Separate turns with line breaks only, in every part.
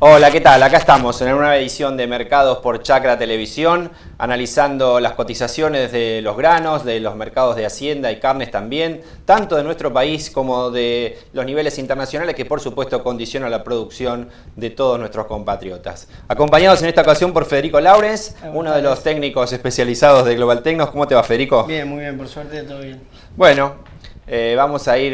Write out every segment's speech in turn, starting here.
Hola, ¿qué tal? Acá estamos en una nueva edición de Mercados por Chacra Televisión, analizando las cotizaciones de los granos, de los mercados de hacienda y carnes también, tanto de nuestro país como de los niveles internacionales que por supuesto condicionan la producción de todos nuestros compatriotas. Acompañados en esta ocasión por Federico Laurens, uno de los técnicos especializados de Global Tecnos. ¿Cómo te va, Federico?
Bien, muy bien, por suerte todo bien.
Bueno, vamos a ir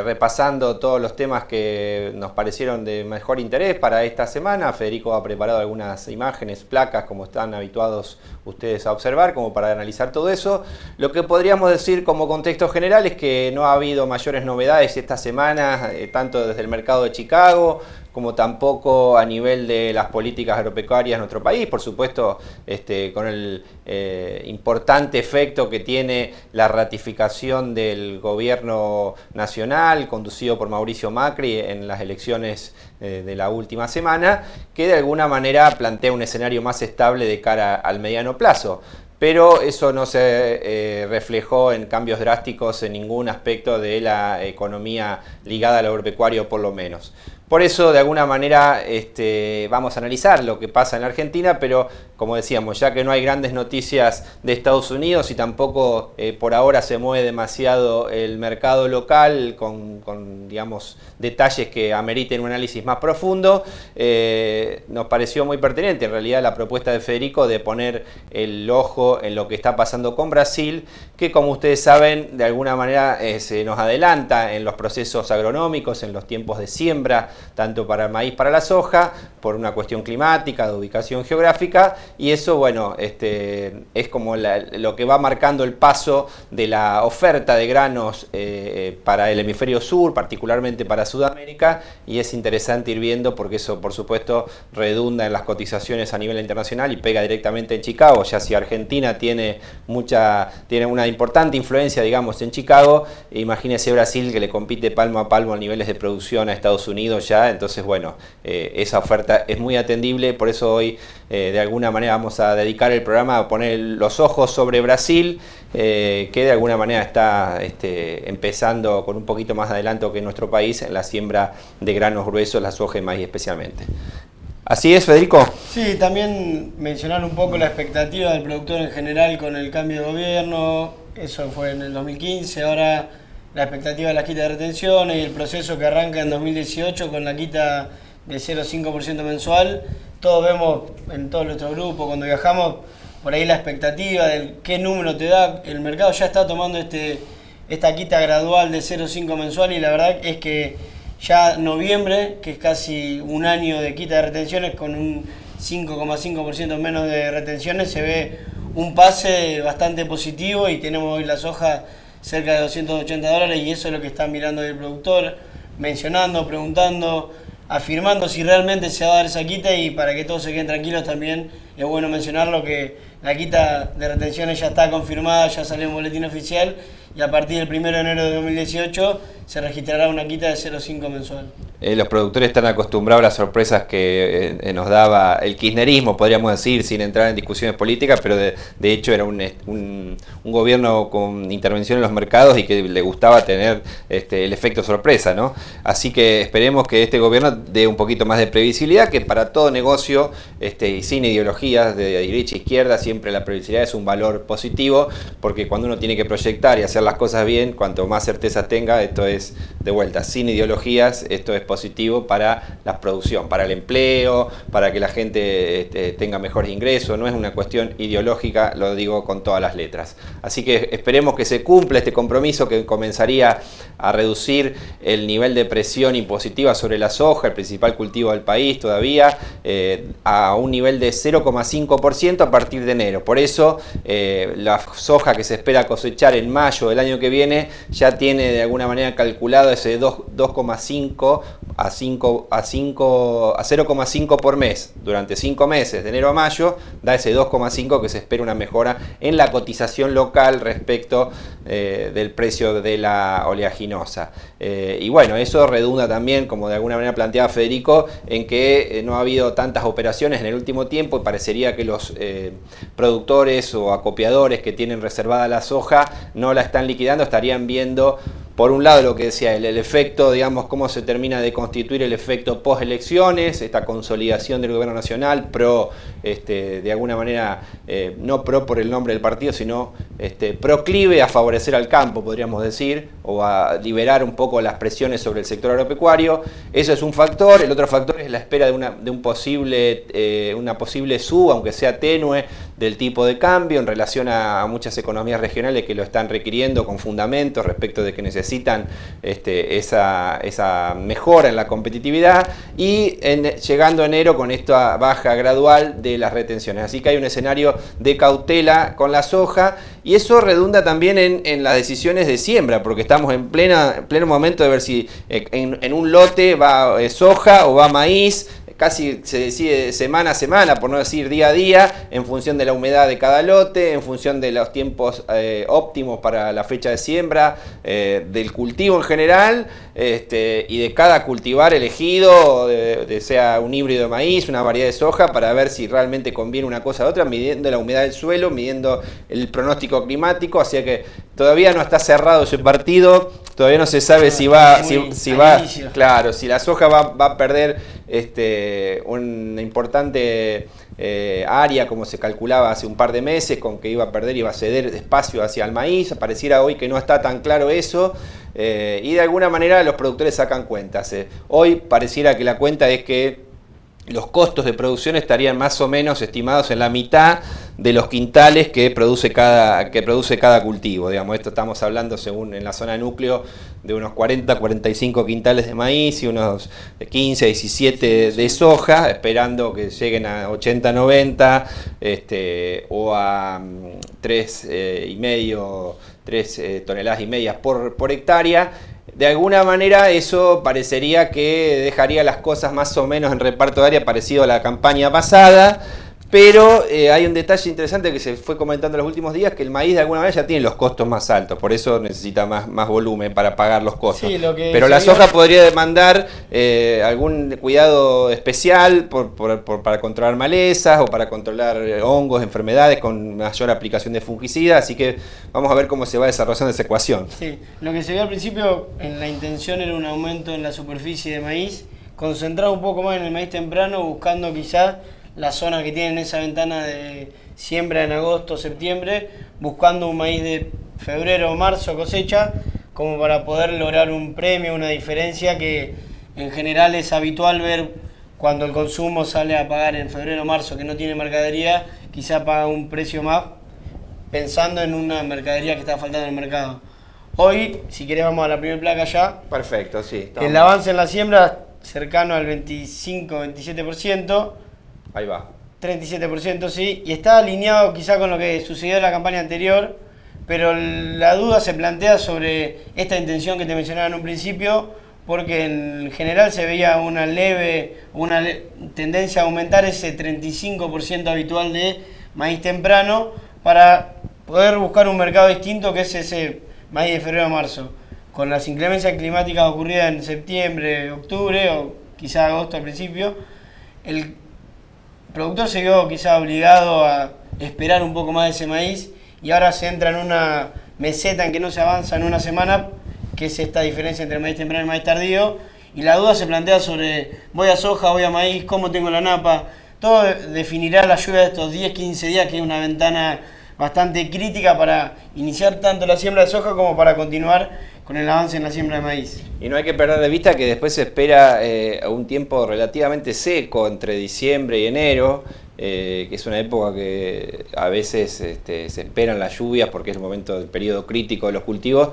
repasando todos los temas que nos parecieron de mejor interés para esta semana. Federico ha preparado algunas imágenes, placas, como están habituados ustedes a observar, como para analizar todo eso. Lo que podríamos decir como contexto general es que no ha habido mayores novedades esta semana, tanto desde el mercado de Chicago, como tampoco a nivel de las políticas agropecuarias en nuestro país, por supuesto con el importante efecto que tiene la ratificación del gobierno nacional conducido por Mauricio Macri en las elecciones de la última semana, que de alguna manera plantea un escenario más estable de cara al mediano plazo. Pero eso no se reflejó en cambios drásticos en ningún aspecto de la economía ligada al agropecuario, por lo menos. Por eso, de alguna manera, vamos a analizar lo que pasa en la Argentina, pero como decíamos, ya que no hay grandes noticias de Estados Unidos y tampoco por ahora se mueve demasiado el mercado local con digamos, detalles que ameriten un análisis más profundo, nos pareció muy pertinente en realidad la propuesta de Federico de poner el ojo en lo que está pasando con Brasil, que como ustedes saben, de alguna manera se nos adelanta en los procesos agronómicos, en los tiempos de siembra, tanto para el maíz, para la soja, por una cuestión climática, de ubicación geográfica, y eso, bueno, es como lo que va marcando el paso de la oferta de granos para el hemisferio sur, particularmente para Sudamérica, y es interesante ir viendo porque eso, por supuesto, redunda en las cotizaciones a nivel internacional y pega directamente en Chicago. Ya si Argentina tiene una importante influencia, digamos, en Chicago, imagínese Brasil, que le compite palmo a palmo a niveles de producción a Estados Unidos ya. Entonces, bueno, esa oferta es muy atendible, por eso hoy de alguna manera vamos a dedicar el programa a poner los ojos sobre Brasil, que de alguna manera está empezando con un poquito más de adelanto que en nuestro país en la siembra de granos gruesos, la soja y maíz especialmente. ¿Así es, Federico?
Sí, también mencionar un poco la expectativa del productor en general con el cambio de gobierno. Eso fue en el 2015, ahora la expectativa de la quita de retenciones y el proceso que arranca en 2018 con la quita de 0,5% mensual. Todos vemos en todo nuestro grupo, cuando viajamos, por ahí la expectativa de qué número te da. El mercado ya está tomando esta quita gradual de 0,5 mensual, y la verdad es que ya noviembre, que es casi un año de quita de retenciones, con un 5,5% menos de retenciones, se ve un pase bastante positivo, y tenemos hoy la soja cerca de $280, y eso es lo que está mirando el productor, mencionando, preguntando, afirmando si realmente se va a dar esa quita. Y para que todos se queden tranquilos también es bueno mencionarlo, que la quita de retenciones ya está confirmada, ya salió en boletín oficial, y a partir del 1 de enero de 2018 se registrará una quita de 0,5 mensual.
Los productores están acostumbrados a las sorpresas que nos daba el kirchnerismo, podríamos decir, sin entrar en discusiones políticas, pero de hecho era un gobierno con intervención en los mercados y que le gustaba tener el efecto sorpresa, ¿no? Así que esperemos que este gobierno dé un poquito más de previsibilidad, que para todo negocio y sin ideologías de derecha e izquierda, siempre la previsibilidad es un valor positivo, porque cuando uno tiene que proyectar y hacer las cosas bien, cuanto más certeza tenga, esto es de vuelta, sin ideologías, esto es positivo para la producción, para el empleo, para que la gente tenga mejores ingresos. No es una cuestión ideológica, lo digo con todas las letras. Así que esperemos que se cumpla este compromiso, que comenzaría a reducir el nivel de presión impositiva sobre la soja, el principal cultivo del país todavía, a un nivel de 0,5% a partir de enero. Por eso la soja que se espera cosechar en mayo del año que viene ya tiene de alguna manera calculado ese 2,5 a 0,5 por mes durante 5 meses, de enero a mayo, da ese 2,5 que se espera una mejora en la cotización local respecto del precio de la oleaginosa. Y bueno, eso redunda también, como de alguna manera planteaba Federico, en que no ha habido tantas operaciones en el último tiempo, y parecería que los productores o acopiadores que tienen reservada la soja no la están liquidando, estarían viendo por un lado lo que decía el efecto, digamos, cómo se termina de constituir el efecto post-elecciones, esta consolidación del gobierno nacional, de alguna manera, no pro por el nombre del partido, sino proclive a favorecer al campo, podríamos decir, o a liberar un poco las presiones sobre el sector agropecuario. Eso es un factor. El otro factor es la espera de una posible suba, aunque sea tenue, del tipo de cambio en relación a muchas economías regionales que lo están requiriendo con fundamentos respecto de que necesitan esa mejora en la competitividad, y llegando a enero con esta baja gradual de las retenciones. Así que hay un escenario de cautela con la soja, y eso redunda también en las decisiones de siembra, porque estamos en pleno momento de ver si en un lote va soja o va maíz. Casi se decide semana a semana, por no decir día a día, en función de la humedad de cada lote, en función de los tiempos óptimos para la fecha de siembra, del cultivo en general, y de cada cultivar elegido, sea un híbrido de maíz, una variedad de soja, para ver si realmente conviene una cosa a otra, midiendo la humedad del suelo, midiendo el pronóstico climático. Así que todavía no está cerrado ese partido, todavía no se sabe si va, claro, si la soja va a perder una importante área, como se calculaba hace un par de meses, con que iba a perder, iba a ceder espacio hacia el maíz. Pareciera hoy que no está tan claro eso, y de alguna manera los productores sacan cuentas. Hoy pareciera que la cuenta es que los costos de producción estarían más o menos estimados en la mitad de los quintales que produce cada cultivo. Digamos, esto estamos hablando, según en la zona núcleo, de unos 40-45 quintales de maíz y unos 15-17 de soja, esperando que lleguen a 80-90, o a 3 toneladas y medias por hectárea. De alguna manera eso parecería que dejaría las cosas más o menos en reparto de área parecido a la campaña pasada, pero hay un detalle interesante que se fue comentando en los últimos días, que el maíz de alguna manera ya tiene los costos más altos, por eso necesita más volumen para pagar los costos. Sí, pero la soja podría demandar algún cuidado especial para controlar malezas o para controlar hongos, enfermedades, con mayor aplicación de fungicidas, así que vamos a ver cómo se va desarrollando esa ecuación.
Sí, lo que se vio al principio en la intención era un aumento en la superficie de maíz, concentrado un poco más en el maíz temprano, buscando quizás las zonas que tienen esa ventana de siembra en agosto, septiembre, buscando un maíz de febrero o marzo cosecha, como para poder lograr un premio, una diferencia que en general es habitual ver cuando el consumo sale a pagar en febrero o marzo, que no tiene mercadería, quizá paga un precio más pensando en una mercadería que está faltando en el mercado. Hoy, si querés, vamos a la primera placa ya.
Perfecto, sí.
El avance en la siembra cercano al 25-27%.
Ahí va.
37%, sí, y está alineado quizá con lo que sucedió en la campaña anterior, pero la duda se plantea sobre esta intención que te mencionaba en un principio, porque en general se veía una tendencia a aumentar ese 35% habitual de maíz temprano para poder buscar un mercado distinto, que es ese maíz de febrero a marzo. Con las inclemencias climáticas ocurridas en septiembre, octubre o quizá agosto al principio, el productor se vio quizá obligado a esperar un poco más de ese maíz, y ahora se entra en una meseta en que no se avanza en una semana, que es esta diferencia entre maíz temprano y maíz tardío, y la duda se plantea sobre voy a soja, voy a maíz, cómo tengo la napa. Todo definirá la lluvia de estos 10-15 días, que es una ventana bastante crítica para iniciar tanto la siembra de soja como para continuar con el avance en la siembra de maíz.
Y no hay que perder de vista que después se espera un tiempo relativamente seco entre diciembre y enero, que es una época que a veces se esperan las lluvias porque es el momento del periodo crítico de los cultivos,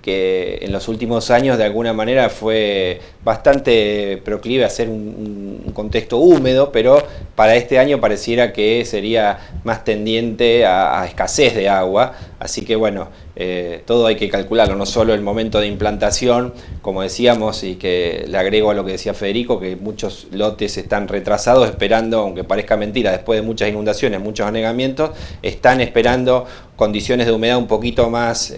que en los últimos años de alguna manera fue bastante proclive a ser un contexto húmedo, pero para este año pareciera que sería más tendiente a escasez de agua. Así que bueno, todo hay que calcularlo, no solo el momento de implantación, como decíamos, y que le agrego a lo que decía Federico, que muchos lotes están retrasados esperando, aunque parezca mentira, después de muchas inundaciones, muchos anegamientos, están esperando condiciones de humedad un poquito más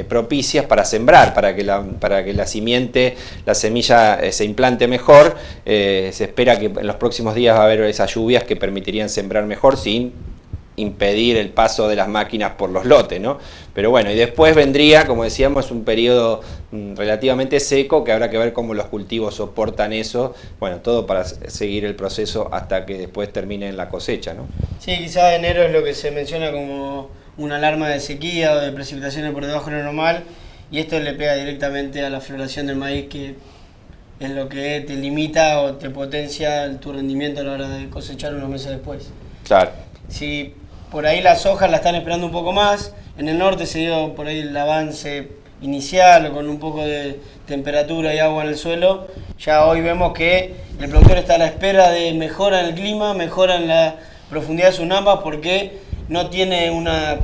propicias para sembrar, para que la simiente, la semilla se implante mejor. Se espera que en los próximos días va a haber esas lluvias que permitirían sembrar mejor sin impedir el paso de las máquinas por los lotes, ¿no? Pero bueno, y después vendría, como decíamos, un periodo relativamente seco, que habrá que ver cómo los cultivos soportan eso, bueno, todo para seguir el proceso hasta que después termine la cosecha, ¿no?
Sí, quizás enero es lo que se menciona como una alarma de sequía o de precipitaciones por debajo de lo normal, y esto le pega directamente a la floración del maíz, que es lo que te limita o te potencia tu rendimiento a la hora de cosechar unos meses después.
Claro.
Si por ahí las hojas la están esperando un poco más, en el norte se dio por ahí el avance inicial o con un poco de temperatura y agua en el suelo, ya hoy vemos que el productor está a la espera de mejora en el clima, mejora en la profundidad de sus napas, porque no tiene una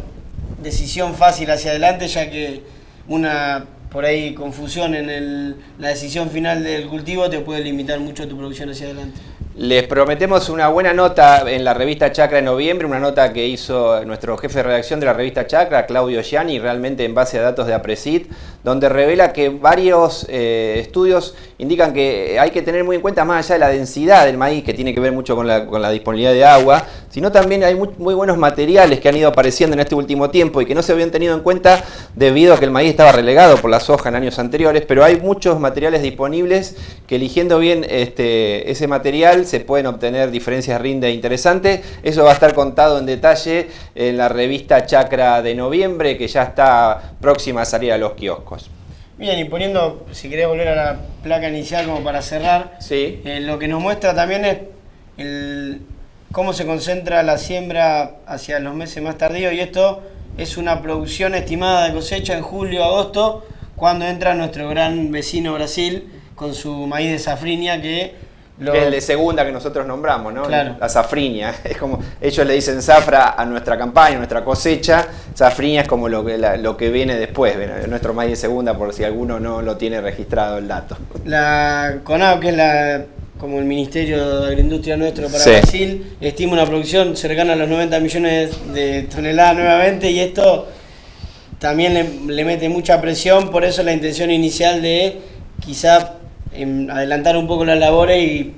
decisión fácil hacia adelante, ya que una por ahí confusión en la decisión final del cultivo te puede limitar mucho tu producción hacia adelante.
Les prometemos una buena nota en la revista Chacra en noviembre, una nota que hizo nuestro jefe de redacción de la revista Chacra, Claudio Gianni, realmente en base a datos de APRESID, donde revela que varios estudios indican que hay que tener muy en cuenta, más allá de la densidad del maíz, que tiene que ver mucho con la disponibilidad de agua, sino también hay muy buenos materiales que han ido apareciendo en este último tiempo y que no se habían tenido en cuenta debido a que el maíz estaba relegado por la soja en años anteriores, pero hay muchos materiales disponibles que, eligiendo bien ese material, se pueden obtener diferencias rinde interesantes. Eso va a estar contado en detalle en la revista Chacra de noviembre, que ya está próxima a salir a los kioscos.
Bien, y poniendo, si querés volver a la placa inicial como para cerrar,
sí.
Lo que nos muestra también es cómo se concentra la siembra hacia los meses más tardíos, y esto es una producción estimada de cosecha en julio, agosto, cuando entra nuestro gran vecino Brasil con su maíz de safrinia, que
es el de segunda que nosotros nombramos, ¿no?
Claro.
La safrinia. Es como ellos le dicen zafra a nuestra campaña, a nuestra cosecha. Safrinia es como lo que viene después, nuestro maíz de segunda, por si alguno no lo tiene registrado el dato.
La CONAB, que es como el Ministerio de Agroindustria nuestro para
sí.
Brasil, estima una producción cercana a los 90 millones de toneladas nuevamente, y esto también le mete mucha presión. Por eso la intención inicial de quizá adelantar un poco las labores y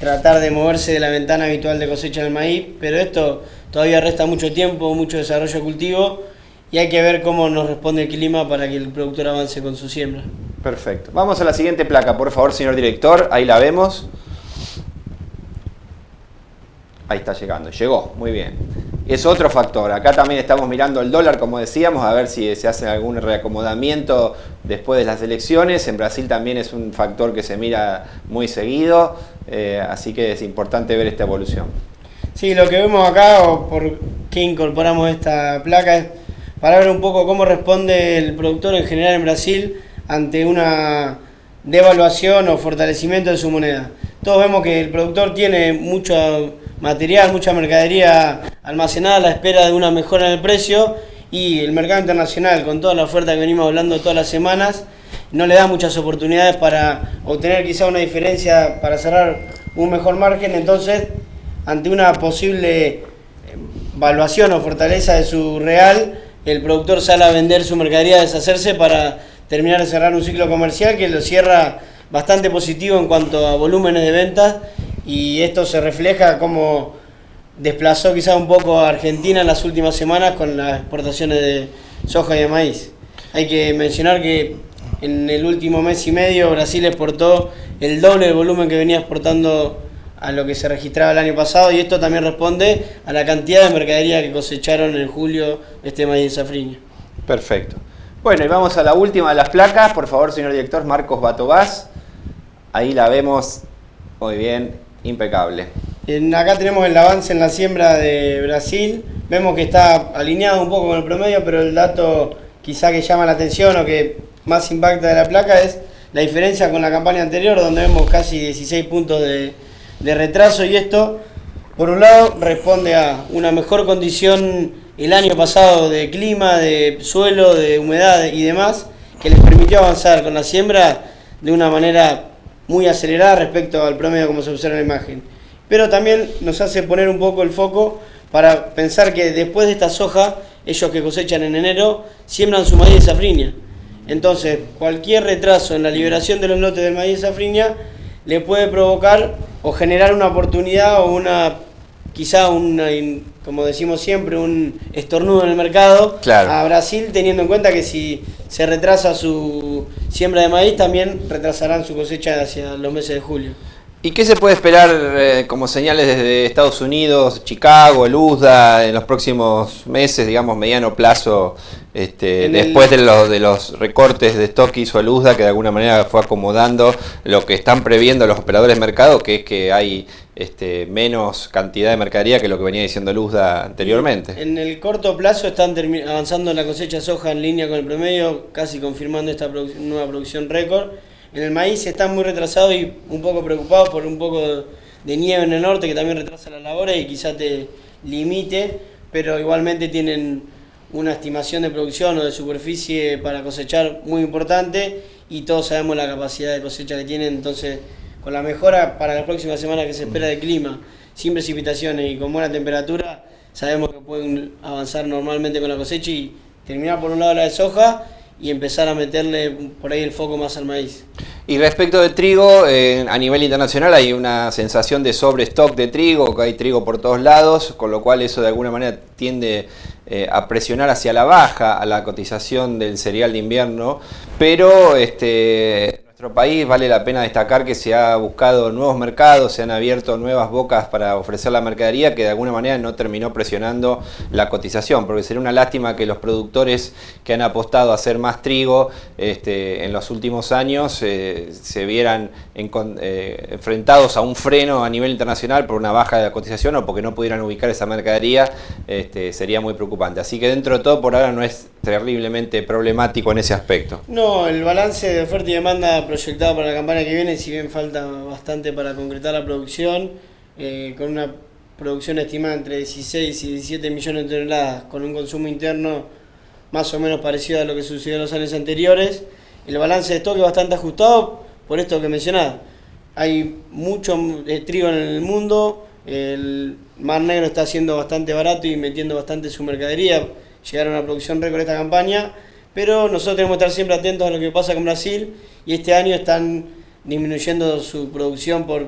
tratar de moverse de la ventana habitual de cosecha del maíz, pero esto todavía resta mucho tiempo, mucho desarrollo de cultivo, y hay que ver cómo nos responde el clima para que el productor avance con su siembra.
Perfecto. Vamos a la siguiente placa, por favor, señor director. Ahí la vemos. Ahí está llegando. Llegó. Muy bien. Es otro factor. Acá también estamos mirando el dólar, como decíamos, a ver si se hace algún reacomodamiento después de las elecciones. En Brasil también es un factor que se mira muy seguido, así que es importante ver esta evolución.
Sí, lo que vemos acá, o por qué incorporamos esta placa, es para ver un poco cómo responde el productor en general en Brasil ante una devaluación o fortalecimiento de su moneda. Todos vemos que el productor tiene mucho material, mucha mercadería almacenada a la espera de una mejora en el precio, y el mercado internacional, con toda la oferta que venimos hablando todas las semanas, no le da muchas oportunidades para obtener quizá una diferencia para cerrar un mejor margen. Entonces, ante una posible valuación o fortaleza de su real, el productor sale a vender su mercadería, a deshacerse para terminar de cerrar un ciclo comercial que lo cierra bastante positivo en cuanto a volúmenes de ventas, y esto se refleja como desplazó quizá un poco a Argentina en las últimas semanas con las exportaciones de soja y de maíz. Hay que mencionar que en el último mes y medio Brasil exportó el doble del volumen que venía exportando a lo que se registraba el año pasado, y esto también responde a la cantidad de mercadería que cosecharon en julio este maíz de safrinia.
Perfecto. Bueno, y vamos a la última de las placas, por favor, señor director, Marcos Batobás. Ahí la vemos muy bien, impecable.
Acá tenemos el avance en la siembra de Brasil. Vemos que está alineado un poco con el promedio, pero el dato quizá que llama la atención o que más impacta de la placa es la diferencia con la campaña anterior, donde vemos casi 16 puntos de retraso, y esto, por un lado, responde a una mejor condición el año pasado de clima, de suelo, de humedad y demás, que les permitió avanzar con la siembra de una manera muy acelerada respecto al promedio como se observa en la imagen. Pero también nos hace poner un poco el foco para pensar que después de esta soja, ellos que cosechan en enero, siembran su maíz de safrinia. Entonces, cualquier retraso en la liberación de los lotes del maíz de safrinia le puede provocar o generar una oportunidad o una quizá como decimos siempre, un estornudo en el mercado a Brasil, teniendo en cuenta que si se retrasa su siembra de maíz, también retrasarán su cosecha hacia los meses de julio.
¿Y qué se puede esperar como señales desde Estados Unidos, Chicago, el USDA, en los próximos meses, digamos, mediano plazo, después de los recortes de stock que hizo el USDA, que de alguna manera fue acomodando lo que están previendo los operadores de mercado, que es que hay menos cantidad de mercadería que lo que venía diciendo el USDA anteriormente?
En el corto plazo están avanzando en la cosecha de soja en línea con el promedio, casi confirmando esta nueva producción récord. En el maíz están muy retrasados y un poco preocupados por un poco de nieve en el norte, que también retrasa las labores y quizá te limite, pero igualmente tienen una estimación de producción o de superficie para cosechar muy importante, y todos sabemos la capacidad de cosecha que tienen. Entonces, con la mejora para la próxima semana que se espera de clima, sin precipitaciones y con buena temperatura, sabemos que pueden avanzar normalmente con la cosecha y terminar por un lado la de soja y empezar a meterle por ahí el foco más al maíz.
Y respecto de trigo, a nivel internacional hay una sensación de sobrestock de trigo, que hay trigo por todos lados, con lo cual eso de alguna manera tiende a presionar hacia la baja a la cotización del cereal de invierno, pero en nuestro país vale la pena destacar que se ha buscado nuevos mercados, se han abierto nuevas bocas para ofrecer la mercadería, que de alguna manera no terminó presionando la cotización, porque sería una lástima que los productores que han apostado a hacer más trigo en los últimos años se vieran enfrentados a un freno a nivel internacional por una baja de la cotización o porque no pudieran ubicar esa mercadería. Sería muy preocupante. Así que dentro de todo por ahora no es terriblemente problemático en ese aspecto.
No, el balance de oferta y demanda proyectado para la campaña que viene, si bien falta bastante para concretar la producción, con una producción estimada entre 16 y 17 millones de toneladas, con un consumo interno más o menos parecido a lo que sucedió en los años anteriores, el balance de stock es bastante ajustado por esto que mencionaba. Hay mucho trigo en el mundo, el Mar Negro está siendo bastante barato y metiendo bastante su mercadería, llegaron a una producción récord esta campaña, pero nosotros tenemos que estar siempre atentos a lo que pasa con Brasil, y este año están disminuyendo su producción por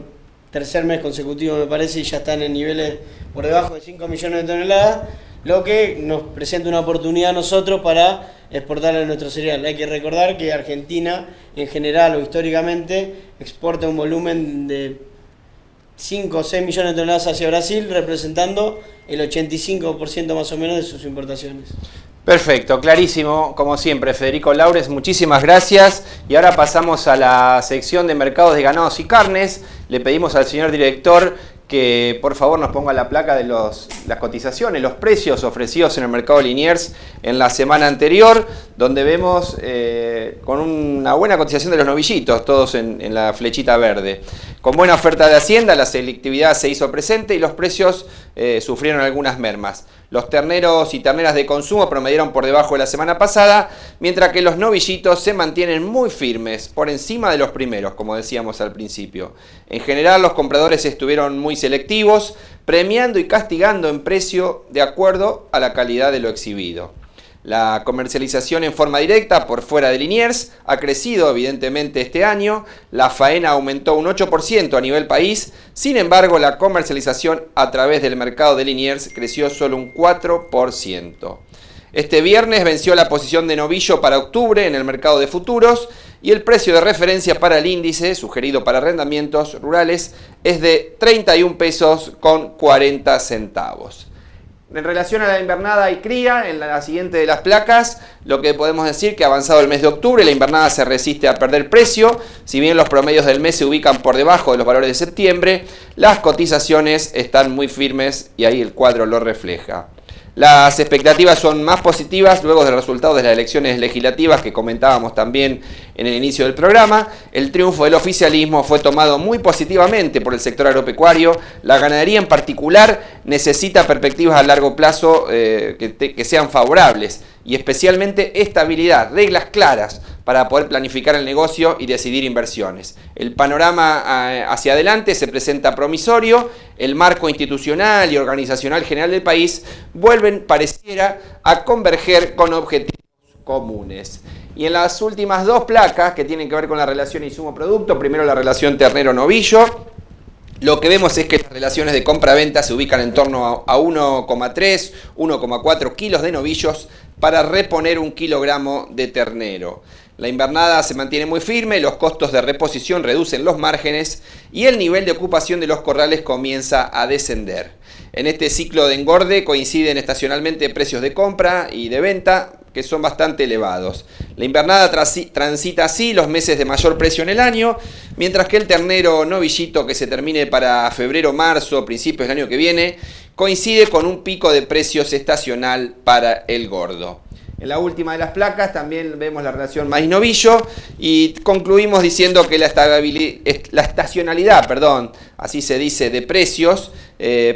tercer mes consecutivo, me parece, y ya están en niveles por debajo de 5 millones de toneladas, lo que nos presenta una oportunidad a nosotros para exportarle nuestro cereal. Hay que recordar que Argentina, en general o históricamente, exporta un volumen de 5 o 6 millones de toneladas hacia Brasil, representando el 85% más o menos de sus importaciones.
Perfecto, clarísimo, como siempre, Federico Laures, muchísimas gracias. Y ahora pasamos a la sección de mercados de ganados y carnes. Le pedimos al señor director que por favor nos ponga la placa de las cotizaciones, los precios ofrecidos en el mercado de Liniers en la semana anterior, donde vemos con una buena cotización de los novillitos, todos en la flechita verde. Con buena oferta de Hacienda, la selectividad se hizo presente y los precios sufrieron algunas mermas. Los terneros y terneras de consumo promedieron por debajo de la semana pasada, mientras que los novillitos se mantienen muy firmes, por encima de los primeros, como decíamos al principio. En general, los compradores estuvieron muy selectivos, premiando y castigando en precio de acuerdo a la calidad de lo exhibido. La comercialización en forma directa por fuera de Liniers ha crecido evidentemente este año, la faena aumentó un 8% a nivel país, sin embargo la comercialización a través del mercado de Liniers creció solo un 4%. Este viernes venció la posición de novillo para octubre en el mercado de futuros y el precio de referencia para el índice, sugerido para arrendamientos rurales, es de 31 pesos con 40 centavos. En relación a la invernada y cría, en la siguiente de las placas, lo que podemos decir que avanzado el mes de octubre, la invernada se resiste a perder precio. Si bien los promedios del mes se ubican por debajo de los valores de septiembre, las cotizaciones están muy firmes y ahí el cuadro lo refleja. Las expectativas son más positivas luego del resultado de las elecciones legislativas que comentábamos también en el inicio del programa. El triunfo del oficialismo fue tomado muy positivamente por el sector agropecuario. La ganadería en particular necesita perspectivas a largo plazo que sean favorables y especialmente estabilidad, reglas claras para poder planificar el negocio y decidir inversiones. El panorama hacia adelante se presenta promisorio, el marco institucional y organizacional general del país vuelven, pareciera, a converger con objetivos comunes. Y en las últimas dos placas que tienen que ver con la relación insumo-producto, primero la relación ternero-novillo, lo que vemos es que las relaciones de compra-venta se ubican en torno a 1,3, 1,4 kilos de novillos para reponer 1 kilogramo de ternero. La invernada se mantiene muy firme, los costos de reposición reducen los márgenes y el nivel de ocupación de los corrales comienza a descender. En este ciclo de engorde coinciden estacionalmente precios de compra y de venta que son bastante elevados. La invernada transita así los meses de mayor precio en el año, mientras que el ternero novillito que se termine para febrero, marzo, principios del año que viene, coincide con un pico de precios estacional para el gordo. En la última de las placas también vemos la relación maíz-novillo y concluimos diciendo que la estacionalidad, así se dice, de precios,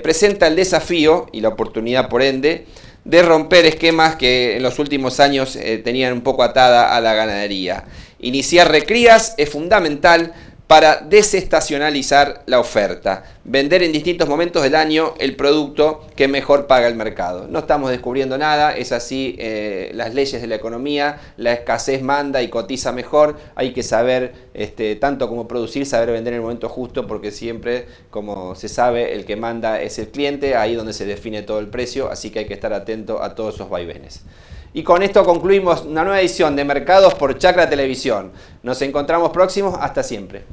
presenta el desafío y la oportunidad por ende de romper esquemas que en los últimos años tenían un poco atada a la ganadería. Iniciar recrías es fundamental para desestacionalizar la oferta, vender en distintos momentos del año el producto que mejor paga el mercado. No estamos descubriendo nada, es así las leyes de la economía, la escasez manda y cotiza mejor, hay que saber, tanto como producir, saber vender en el momento justo, porque siempre, como se sabe, el que manda es el cliente, ahí donde se define todo el precio, así que hay que estar atento a todos esos vaivenes. Y con esto concluimos una nueva edición de Mercados por Chacra Televisión. Nos encontramos próximos, hasta siempre.